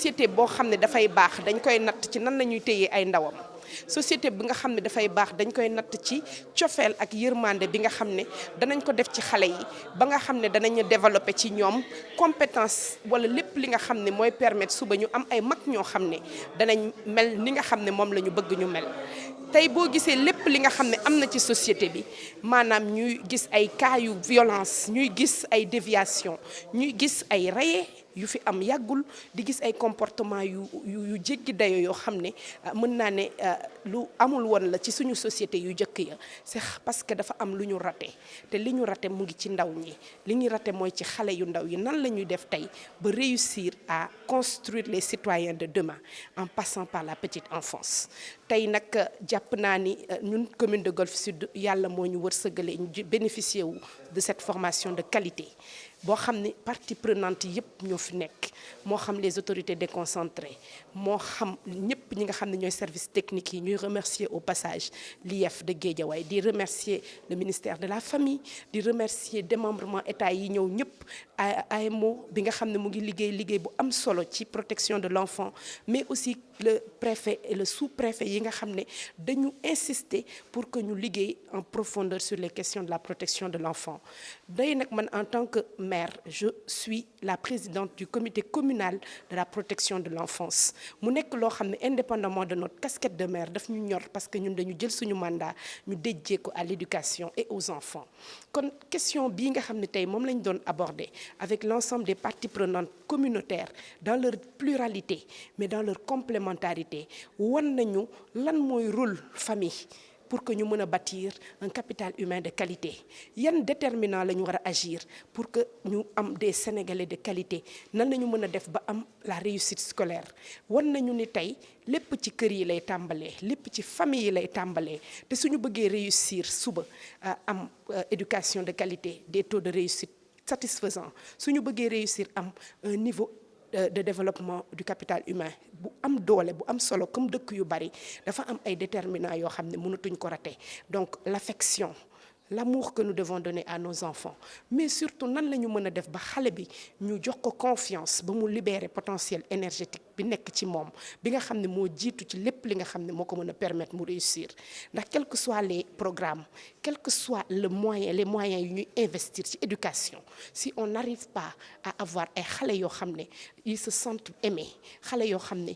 société boo xam ne dafay baax dañ koy natt ci nan la ñuy téyee ay ndawam société bi nga xam ne dafay baax dañ koy natt ci cofeel ak yërmande bi nga xam ne danañ ko def ci xale yi ba nga xam ne danañu développer ci ñoom compétence wala lépp li nga xam ne mooy permettre suba ñu am ay mag ñoo xam ne danañ mel ni nga xam ne moom la ñu bëgg ñu mel. tey boo gisee lépp li nga xam ne am na ci société bi maanaam ñuy gis ay cas yu violence ñuy gis ay déviation ñuy gis ay raye yu fi am yàggul di gis ay comportement yu jéggi dayo yoo xam ne mën naa ne lu amul woon la ci suñu société yu jëkk ya c'est parce que dafa am lu ñu raté te li ñu raté mu ngi ci ndaw ñi li ñu raté mooy ci xale yu ndaw yi nan la ñuy def tey ba réussir à construire les citoyens de demain en passant par la petite enfance. tey nag jàpp naa ni ñun commune de Golf Sud yàlla moo ñu wërsëgale ñu bénéficier wu de cette formation de qualité boo xam ne partie prenante yëpp ñoo fi nekk moo xam les autorités déconcentrées moo xam ñëpp ñi nga xam ne ñooy services techniques yi ñuy remercier au passage l'IEF de Guédiawaye di remercier le ministère de la famille di remercier démembrement état yi ñëw ñëpp AMO bi nga xam ne mu ngi liggéey bu am solo ci protection de l'enfant mais aussi le préfet et le sous-préfet yi nga xam ne dañu insister pour que ñu liggéey en profondeur sur les questions de la protection de l'enfant. day nag man en tant que maire je suis la présidente du comité communal de la protection de l'enfance mu nekk loo xam ne indépendamment de notre casquette de maire daf ñu ñor parce que ñun dañu jël suñu mandat ñu déjee ko à l'éducation et aux enfants. kon question bii nga xam ne tey moom lañ doon aborder avec l'ensemble des parties prenantes communautaires dans leur pluralité mais dans leur complémentarité wan nañu lan mooy rôle famille pour que ñu mën a bâtir un capital humain de qualité yan déterminant la ñu war a agir pour que ñu am des Sénégalais de qualité nan la ñu mën a def ba am la réussite scolaire. wan nañu ni tey lépp ci kër yi lay tàmbalee lépp ci famille yi lay tàmbalee te suñu bëggee réussir suba am éducation de qualité des taux de réussite satisfaisants suñu bëggee réussir am un niveau de développement du capital humain bu am doole bu am solo comme dëkk yu bari dafa am ay déterminants yoo xam ne mënatuñ ko rater donc l'affection l'amour que nous devons donner à nos enfants mais surtout nan la ñu mën a def ba xale bi ñu jox ko confiance ba mu libérer potentiel énergétique bi nekk ci moom bi nga xam ne moo jiitu ci lépp li nga xam ne moo ko mën a permettre mu réussir ndax quels que soient les programmes quel que soit les moyens yu ñuy investir ci éducation si on n'arrive pas à avoir ay xale yoo xam ne ils se sentent aimés xale yoo xam ne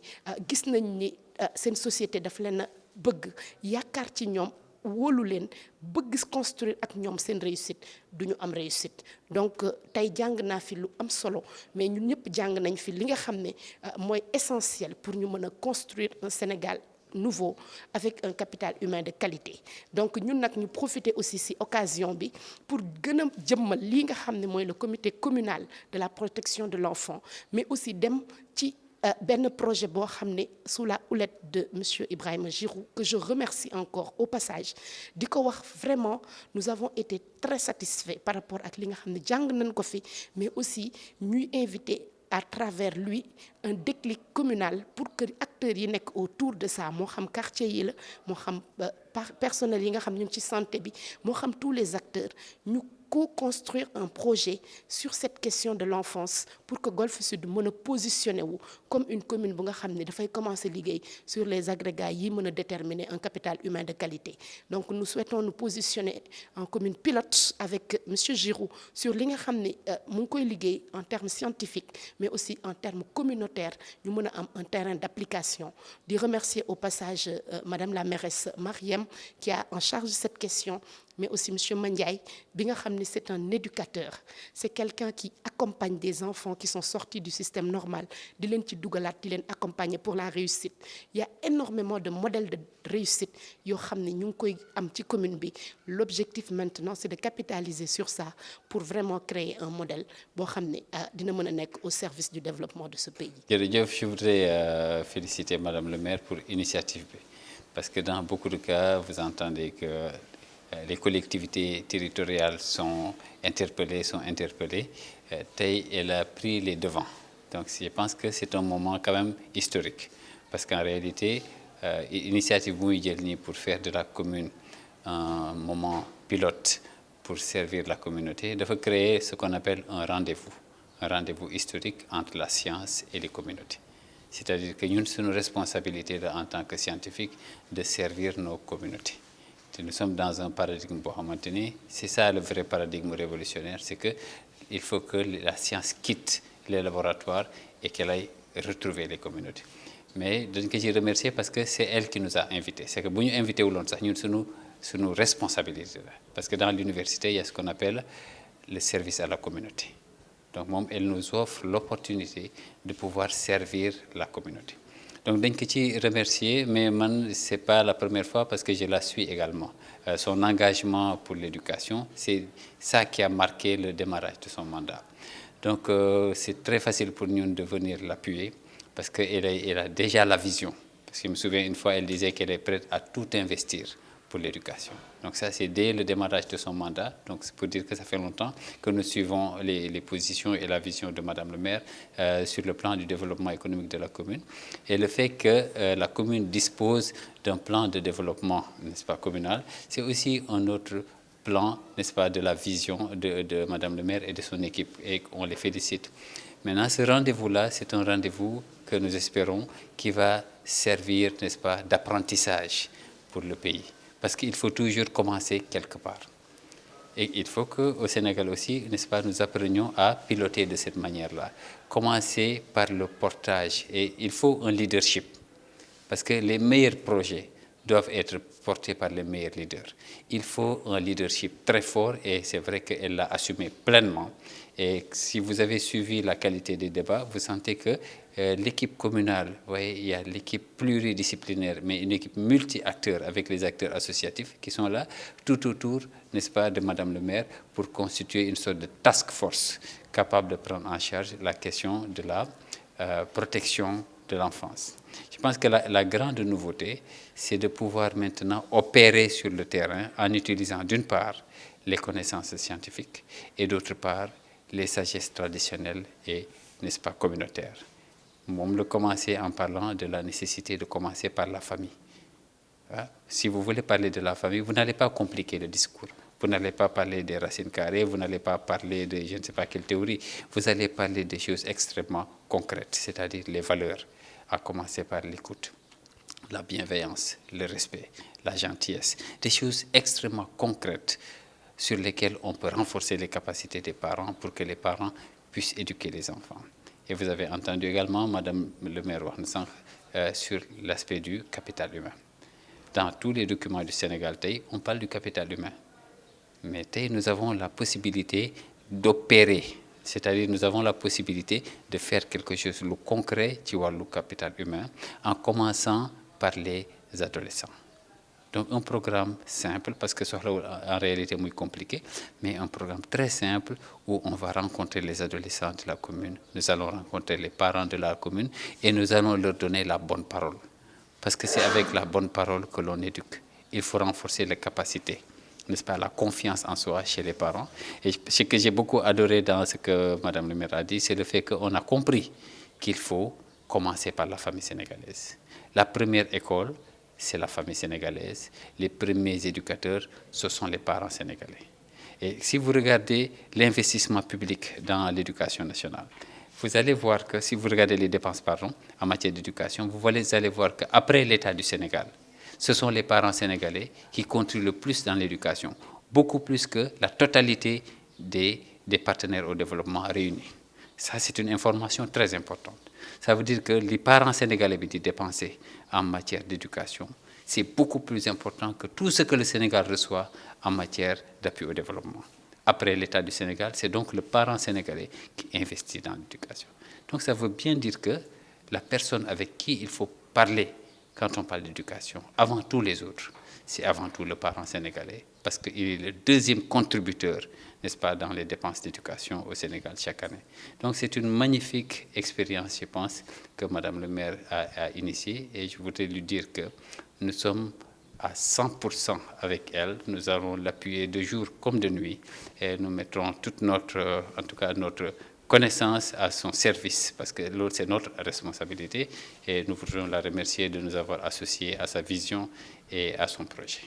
gis nañ ni seen société daf leen a bëgg yaakaar ci ñoom wóolu leen bëgg construire ak ñoom seen réussite du ñu am réussite donc tey jàng naa fi lu am solo mais ñun ñëpp jàng nañ fi li nga xam ne mooy essentiel pour ñu mën a construire un Sénégal nouveau avec un capital humain de qualité donc ñun nag ñu profiter aussi ci occasion bi pour gën a jëmmal lii nga xam ne mooy le comité communal de la protection de l'enfant mais aussi dem ci benn projet boo xam ne sous la houlette de monsieur Ibrahima Girou que je remercie encore au passage di ko wax vraiment nous avons été très satisfaits par rapport ak li nga xam ne jàng nañ ko fi mais aussi ñuy inviter à travers lui un déclic communal pour que acteurs yi nekk autour de ça moo xam quartier yi la moo xam personnel yi nga xam ñu ngi ci santé bi moo xam tous les acteurs ñu co-construire un projet sur cette question de l'enfance pour que Golf Sud mën a positionner wu comme une commune bu nga xam ne dafay commencer liggéey sur les agrégats yi mën a déterminer un capital humain de qualité donc nous souhaitons nous positionner en commune pilote avec monsieur Girou sur li nga xam ne mu ngi koy liggéey en termes scientifiques mais aussi en termes communautaires ñu mën a am un terrain d'application di remercier au passage madame la mairesse Marième qui a en charge cette question mais aussi monsieur Mandiaye bi nga xam ne c'est un éducateur c'est quelqu'un qui accompagne des enfants qui sont sortis du système normal di leen ci dugalaat di leen accompagner pour la réussite il y a énormément de modèles de réussite yoo xam ne ñu ngi koy am ci commune bi l'objectif maintenant c'est de capitaliser sur ça pour vraiment créer un modèle boo xam ne dina mën a nekk au service du développement de ce pays. jërëjëf je voudrais féliciter madame le maire pour initiative bi parce que dans beaucoup de cas vous entendez que les collectivités territoriales sont interpellées. Tey, elle a pris les devants. Donc, je pense que c'est un moment quand même historique. Parce qu'en réalité, l'initiative Mouidjelni pour faire de la commune un moment pilote pour servir la communauté, de créer ce qu'on appelle un rendez-vous historique entre la science et les communautés. C'est-à-dire que nous sommes nos responsabilités en tant que scientifiques de servir nos communautés. Nous sommes dans un paradigme pour maintenir. C'est ça le vrai paradigme révolutionnaire, c'est qu'il faut que la science quitte les laboratoires et qu'elle aille retrouver les communautés. Mais je veux remercier parce que c'est elle qui nous a invités. C'est que si nous invité nous sommes nos responsabilités. Parce que dans l'université, il y a ce qu'on appelle le service à la communauté. Donc, elle nous offre l'opportunité de pouvoir servir la communauté. Donc, je veux remercier, mais ce n'est pas la première fois parce que je la suis également. Son engagement pour l'éducation, c'est ça qui a marqué le démarrage de son mandat. Donc, c'est très facile pour nous de venir l'appuyer parce qu'elle a déjà la vision. Parce que je me souviens une fois, elle disait qu'elle est prête à tout investir pour l'éducation. Donc ça, c'est dès le démarrage de son mandat. Donc c'est pour dire que ça fait longtemps que nous suivons les positions et la vision de Madame le maire sur le plan du développement économique de la commune. Et le fait que la commune dispose d'un plan de développement, n'est-ce pas, communal, c'est aussi un autre plan, n'est-ce pas, de la vision de Madame le maire et de son équipe. Et on les félicite. Maintenant, ce rendez-vous-là, c'est un rendez-vous que nous espérons qui va servir, n'est-ce pas, d'apprentissage pour le pays. Parce qu'il faut toujours commencer quelque part. Et il faut qu'au Sénégal aussi, n'est-ce pas, nous apprenions à piloter de cette manière-là. Commencer par le portage. Et il faut un leadership. Parce que les meilleurs projets doivent être portés par les meilleurs leaders. Il faut un leadership très fort et c'est vrai qu'elle l'a assumé pleinement. Et si vous avez suivi la qualité des débats, vous sentez que l'équipe communale, vous voyez, il y a l'équipe pluridisciplinaire, mais une équipe multi-acteurs avec les acteurs associatifs qui sont là tout autour, n'est-ce pas, de Madame le maire pour constituer une sorte de task force capable de prendre en charge la question de la protection de l'enfance. Je pense que la grande nouveauté, c'est de pouvoir maintenant opérer sur le terrain en utilisant d'une part les connaissances scientifiques et d'autre part les sagesses traditionnelles et, n'est-ce pas, communautaires. On le commencer en parlant de la nécessité de commencer par la famille. Si vous voulez parler de la famille, vous n'allez pas compliquer le discours. Vous n'allez pas parler des racines carrées, vous n'allez pas parler de je ne sais pas quelle théorie. Vous allez parler des choses extrêmement concrètes, c'est-à-dire les valeurs, à commencer par l'écoute, la bienveillance, le respect, la gentillesse. Des choses extrêmement concrètes sur lesquelles on peut renforcer les capacités des parents pour que les parents puissent éduquer les enfants. Et vous avez entendu également Madame le maire sur l'aspect du capital humain. Dans tous les documents du Sénégal, on parle du capital humain. Mais nous avons la possibilité d'opérer, c'est-à-dire nous avons la possibilité de faire quelque chose de concret sur le capital humain en commençant par les adolescents. Donc un programme simple, parce que c'est en réalité muy compliqué, mais un programme très simple où on va rencontrer les adolescents de la commune, nous allons rencontrer les parents de la commune et nous allons leur donner la bonne parole. Parce que c'est avec la bonne parole que l'on éduque. Il faut renforcer les capacités, n'est-ce pas, la confiance en soi chez les parents. Et ce que j'ai beaucoup adoré dans ce que Madame le maire a dit, c'est le fait qu'on a compris qu'il faut commencer par la famille sénégalaise. La première école, c'est la famille sénégalaise. Les premiers éducateurs, ce sont les parents sénégalais. Et si vous regardez l'investissement public dans l'éducation nationale, vous allez voir que si vous regardez les dépenses en matière d'éducation, vous allez voir qu'après l'État du Sénégal, ce sont les parents sénégalais qui contribuent le plus dans l'éducation, beaucoup plus que la totalité des partenaires au développement réunis. Ça, c'est une information très importante. Ça veut dire que les parents sénégalais qui dépensent en matière d'éducation, c'est beaucoup plus important que tout ce que le Sénégal reçoit en matière d'appui au développement. Après l'État du Sénégal, c'est donc le parent sénégalais qui investit dans l'éducation. Donc ça veut bien dire que la personne avec qui il faut parler quand on parle d'éducation, avant tous les autres, c'est avant tout le parent sénégalais, parce qu'il est le deuxième contributeur, n'est-ce pas, dans les dépenses d'éducation au Sénégal chaque année. Donc c'est une magnifique expérience, je pense, que Madame le maire a initiée, et je voudrais lui dire que nous sommes à 100% avec elle. Nous allons l'appuyer de jour comme de nuit, et nous mettrons toute notre connaissance à son service, parce que l'autre, c'est notre responsabilité, et nous voudrions la remercier de nous avoir associés à sa vision et à son projet.